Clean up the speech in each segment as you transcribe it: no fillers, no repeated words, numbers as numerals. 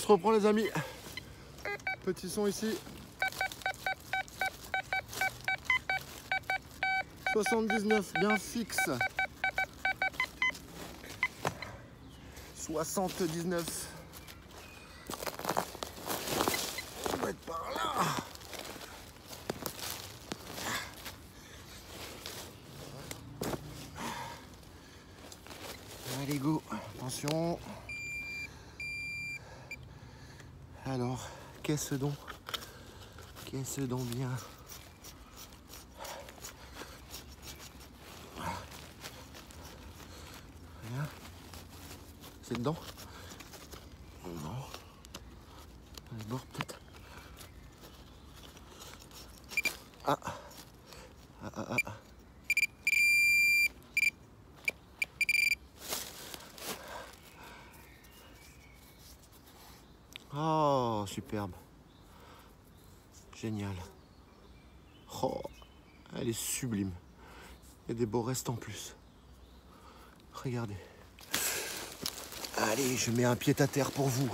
se reprend les amis. Petit son ici. 79, bien fixe. 79. On va être par là. Allez go, attention. Alors, qu'est-ce donc bien? Rien. C'est dedans? Non. Les bords peut-être. Ah. Ah, ah, ah. Oh, superbe. Génial. Oh, elle est sublime. Il y a des beaux restes en plus. Regardez. Allez, je mets un pied à terre pour vous.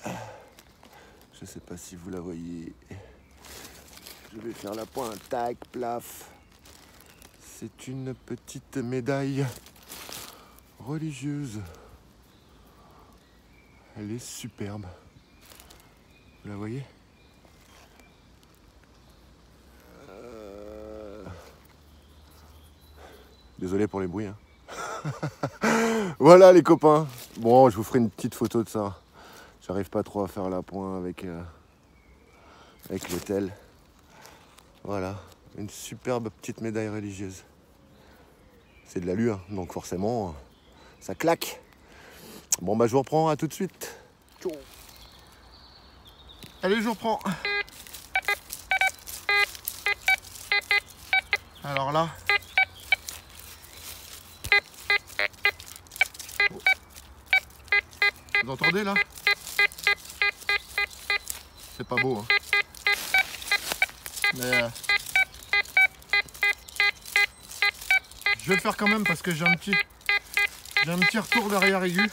Je sais pas si vous la voyez. Je vais faire la pointe. Tac, plaf. C'est une petite médaille religieuse. Elle est superbe. Vous la voyez? Désolé pour les bruits. Hein. Voilà les copains. Bon, je vous ferai une petite photo de ça. J'arrive pas trop à faire la pointe avec l'hôtel. Voilà, une superbe petite médaille religieuse. C'est de l'alu, hein, donc forcément, ça claque. Bon bah je vous reprends, à tout de suite. Ciao. Allez, je vous reprends. Alors là, vous entendez là? C'est pas beau, hein. Mais je vais le faire quand même parce que j'ai un petit retour derrière aigu.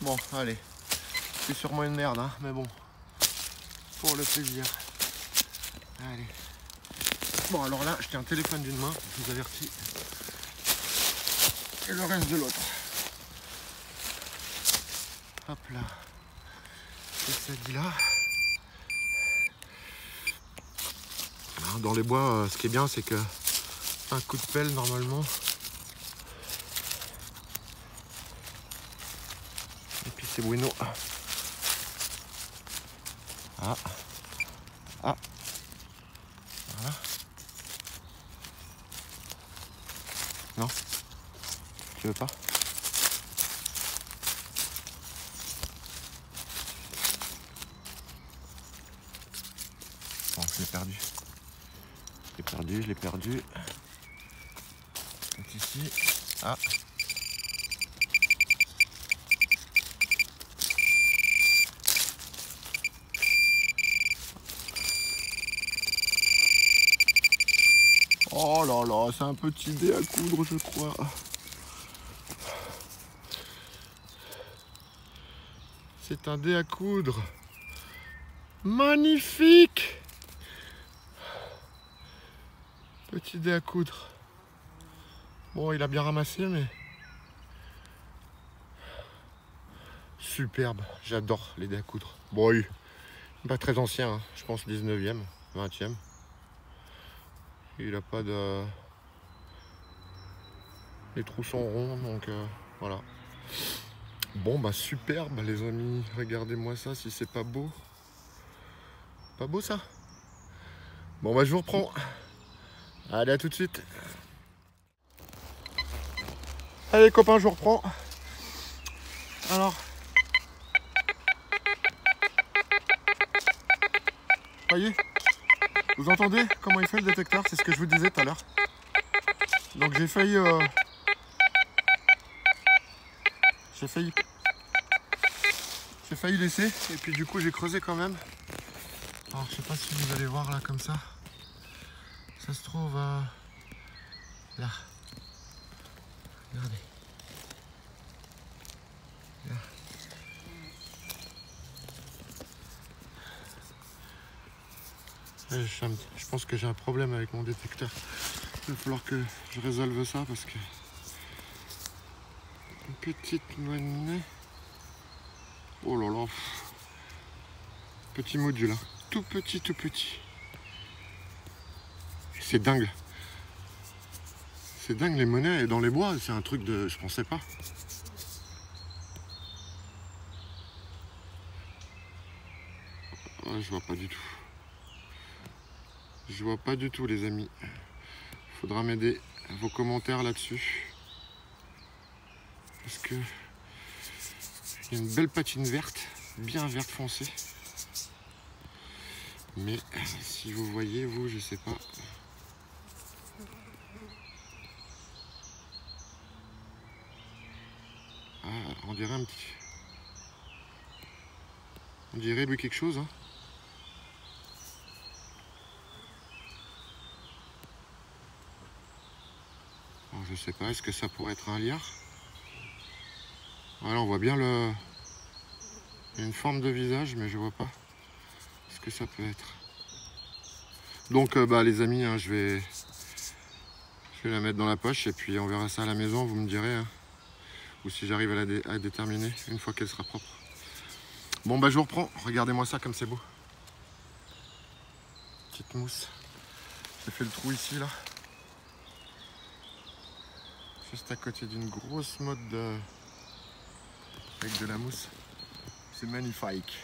Bon, allez. C'est sûrement une merde, hein, mais bon. Pour le plaisir. Allez. Bon, alors là, je tiens un téléphone d'une main, je vous avertis. Et le reste de l'autre. Hop là. Et ça dit là. Dans les bois, ce qui est bien, c'est que un coup de pelle, normalement. Et puis c'est bueno. Ah. Ah. Voilà. Non. Tu veux pas? Bon, je l'ai perdu. Je l'ai perdu. Donc ici. Ah. Oh là là, c'est un petit dé à coudre, je crois. C'est un dé à coudre. Magnifique! Petit dé à coudre. Bon, il a bien ramassé, mais... Superbe. J'adore les dés à coudre. Bon, oui. Pas très ancien, hein. Je pense 19e, 20e. Il n'a pas de... Les trous sont ronds, donc voilà. Bon, bah superbe, les amis. Regardez-moi ça, si c'est pas beau. Pas beau, ça? Bon, bah je vous reprends. Allez, à tout de suite. Allez, copains, je vous reprends. Alors... Voyez? Vous entendez comment il fait le détecteur? C'est ce que je vous disais tout à l'heure. Donc j'ai failli laisser et puis du coup j'ai creusé quand même. Alors je sais pas si vous allez voir là comme ça. Ça se trouve là. Regardez. Là. Je pense que j'ai un problème avec mon détecteur. Il va falloir que je résolve ça parce que... Une petite monnaie. Oh là là. Petit module, hein. Tout petit, tout petit. C'est dingue. C'est dingue les monnaies dans les bois, c'est un truc de... Je pensais pas. Ah, je vois pas du tout. Je vois pas du tout les amis. Faudra m'aider. Vos commentaires là-dessus. Parce que... Il y a une belle patine verte. Bien verte foncée. Mais si vous voyez, vous, je sais pas. Ah, on dirait un petit... On dirait quelque chose, hein. Alors, je sais pas, est-ce que ça pourrait être un liard? Voilà, on voit bien le... une forme de visage, mais je vois pas ce que ça peut être. Donc, les amis, hein, je vais la mettre dans la poche et puis on verra ça à la maison, vous me direz. Hein, ou si j'arrive à la déterminer une fois qu'elle sera propre. Bon, je vous reprends. Regardez-moi ça comme c'est beau. Petite mousse. J'ai fait le trou ici, là. Juste à côté d'une grosse mode avec de la mousse. C'est magnifique.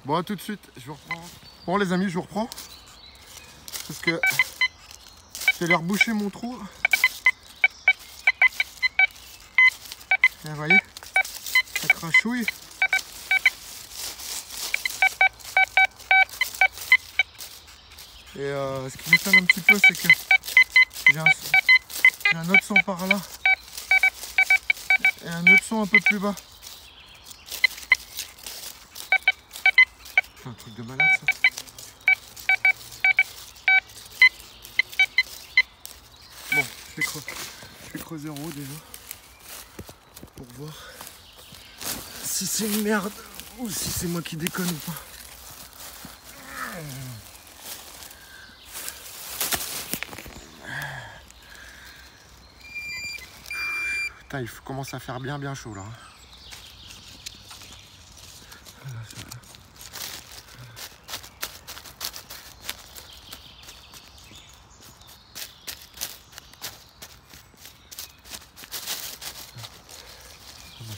Bon, à tout de suite, je vous reprends. Bon, les amis, je vous reprends. Parce que j'ai l'air boucher mon trou. Et vous voyez, ça crachouille. Et ce qui m'étonne un petit peu, c'est que j'ai un autre son par là. Et un autre son un peu plus bas. C'est un truc de malade ça. Bon, je vais creuser en haut déjà. Pour voir si c'est une merde ou si c'est moi qui déconne ou pas. Putain, il commence à faire bien chaud là.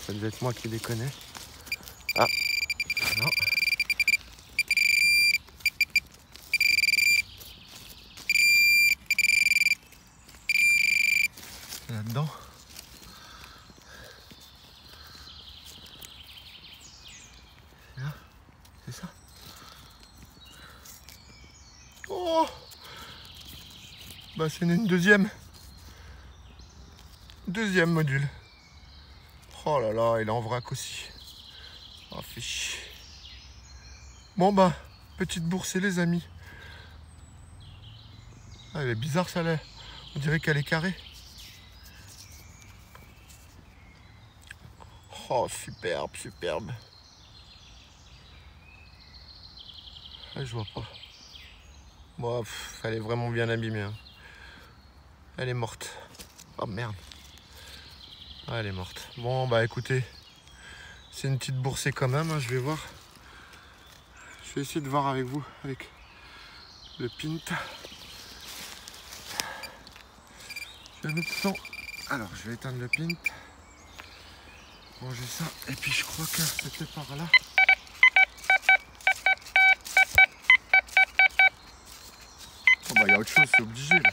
Ça devait être moi qui déconne. Ah, non. Là-dedans. Là, c'est ça. Oh, c'est une deuxième module. Oh là là, il est en vrac aussi. Oh, fait chier. Bon petite boursée les amis. Ah, elle est bizarre ça là. On dirait qu'elle est carrée. Oh, superbe. Ah, je vois pas. Bon, elle est vraiment bien abîmée. Hein. Elle est morte. Oh merde. Ah, elle est morte. Bon, écoutez, c'est une petite boursée quand même. Hein, je vais voir. Je vais essayer de voir avec vous, avec le pint. Je vais mettre ça. Alors, je vais éteindre le pint. Ranger ça. Et puis, je crois que c'était par là. Oh, il y a autre chose, c'est obligé là.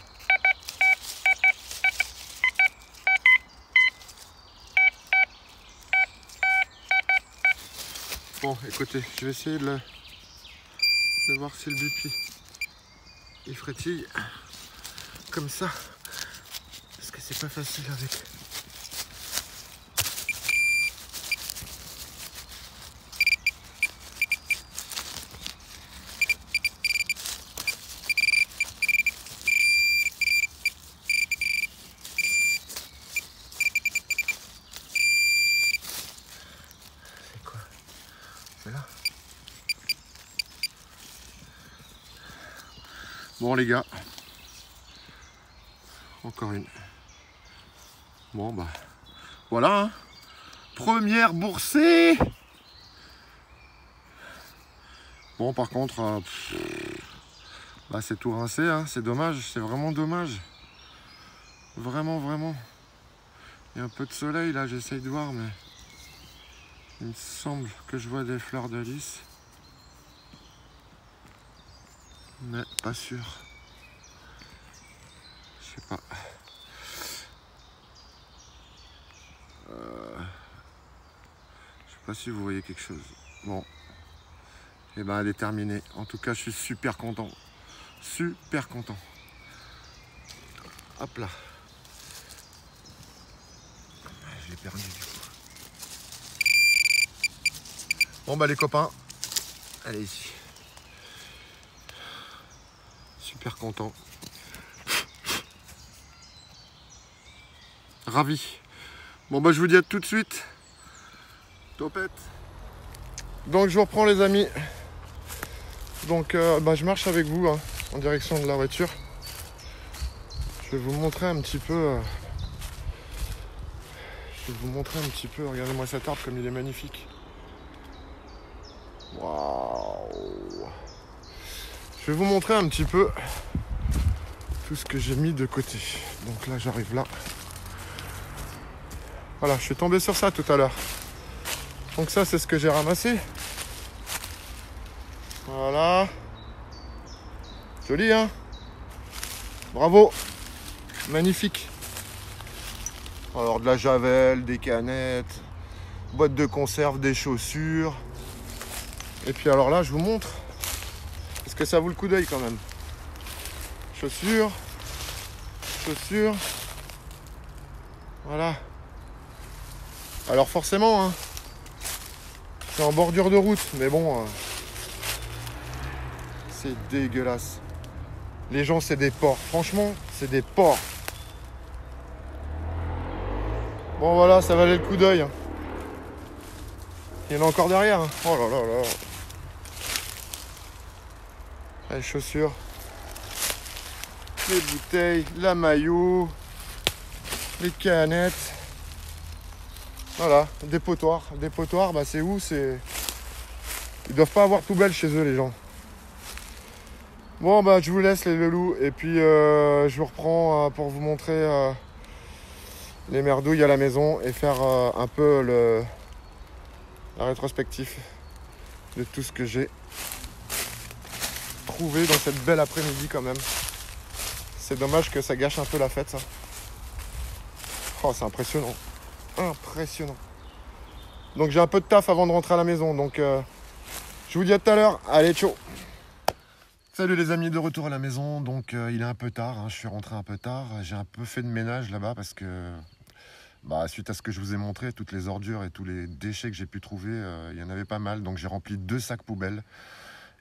Bon, écoutez, je vais essayer de voir si le bipi il frétille comme ça. Parce que c'est pas facile avec. C'est quoi? C'est là. Bon les gars, encore une. Bon bah voilà, hein. Première boursée. Bon par contre, bah, c'est tout rincé, hein. C'est dommage, c'est vraiment dommage. Vraiment, vraiment. Il y a un peu de soleil là, j'essaye de voir, mais il me semble que je vois des fleurs de lys. Mais pas sûr. Je sais pas. Je sais pas si vous voyez quelque chose. Bon. Et ben elle est terminée. En tout cas, je suis super content. Super content. Hop là. Je l'ai perdu du coup. Bon bah les copains, allez ici. Super content. Ravi. Bon bah je vous dis à tout de suite. Topette. Donc je vous reprends les amis. Donc bah, je marche avec vous hein, en direction de la voiture. Je vais vous montrer un petit peu. Regardez-moi cet arbre comme il est magnifique. Waouh. Je vais vous montrer un petit peu tout ce que j'ai mis de côté. Donc là j'arrive là. Voilà, je suis tombé sur ça tout à l'heure. Donc ça c'est ce que j'ai ramassé. Voilà. Joli hein. Bravo. Magnifique. Alors de la javel, des canettes, boîte de conserve, des chaussures. Et puis alors là je vous montre. Parce que ça vaut le coup d'œil quand même. Chaussures. Chaussures. Voilà. Alors forcément, hein, c'est en bordure de route, mais bon, c'est dégueulasse. Les gens, c'est des porcs. Franchement, c'est des porcs. Bon, voilà, ça valait le coup d'œil. Hein. Il y en a encore derrière. Hein. Oh là là là. Les chaussures. Les bouteilles, la maillot, les canettes. Voilà, des potoirs. Des potoirs, bah c'est où? Ils doivent pas avoir poubelle chez eux, les gens. Bon, bah je vous laisse les loulous. Et puis je vous reprends pour vous montrer les merdouilles à la maison et faire un peu la rétrospective de tout ce que j'ai trouvé dans cette belle après-midi quand même. C'est dommage que ça gâche un peu la fête, ça. Oh, c'est impressionnant. Impressionnant. Donc j'ai un peu de taf avant de rentrer à la maison. Donc je vous dis à tout à l'heure. Allez, ciao. Salut les amis, de retour à la maison. Donc il est un peu tard, hein. Je suis rentré un peu tard. J'ai un peu fait de ménage là-bas parce que bah, suite à ce que je vous ai montré, toutes les ordures et tous les déchets que j'ai pu trouver, il y en avait pas mal. Donc j'ai rempli 2 sacs poubelles.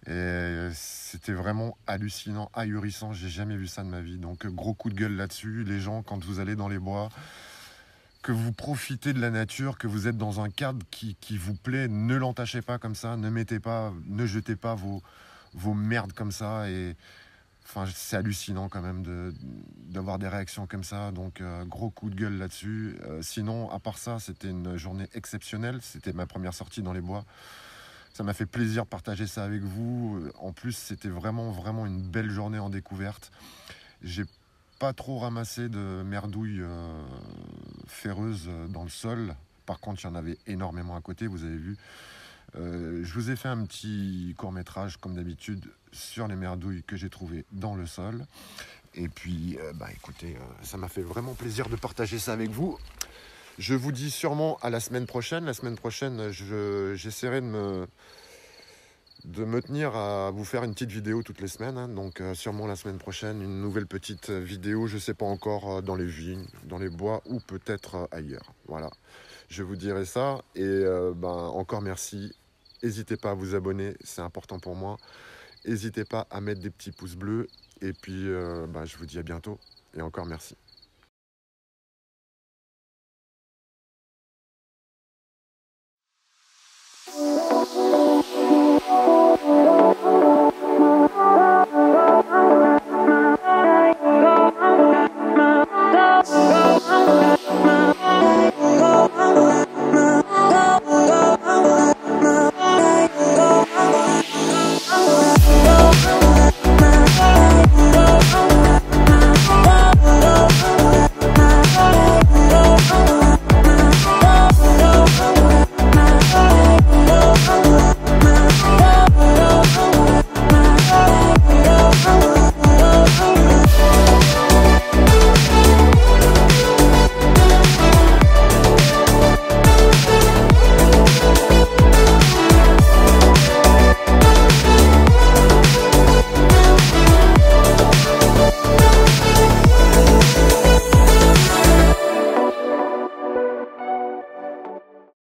Et c'était vraiment hallucinant, ahurissant. J'ai jamais vu ça de ma vie. Donc gros coup de gueule là-dessus. Les gens, quand vous allez dans les bois, que vous profitez de la nature, que vous êtes dans un cadre qui vous plaît, ne l'entachez pas comme ça, ne jetez pas vos merdes comme ça. Et enfin, c'est hallucinant quand même d'avoir des réactions comme ça. Donc gros coup de gueule là-dessus. Sinon, à part ça, c'était une journée exceptionnelle. C'était ma première sortie dans les bois. Ça m'a fait plaisir de partager ça avec vous. En plus, c'était vraiment, vraiment une belle journée en découverte. J'ai pas trop ramassé de merdouilles ferreuses dans le sol. Par contre, il y en avait énormément à côté, vous avez vu. Je vous ai fait un petit court-métrage, comme d'habitude, sur les merdouilles que j'ai trouvées dans le sol. Et puis, bah écoutez, ça m'a fait vraiment plaisir de partager ça avec vous. Je vous dis sûrement à la semaine prochaine. La semaine prochaine, j'essaierai de me tenir à vous faire une petite vidéo toutes les semaines. Hein. Donc sûrement la semaine prochaine, une nouvelle petite vidéo, je ne sais pas encore, dans les vignes, dans les bois ou peut-être ailleurs. Voilà, je vous dirai ça. Et encore merci. N'hésitez pas à vous abonner, c'est important pour moi. N'hésitez pas à mettre des petits pouces bleus. Et puis je vous dis à bientôt. Et encore merci.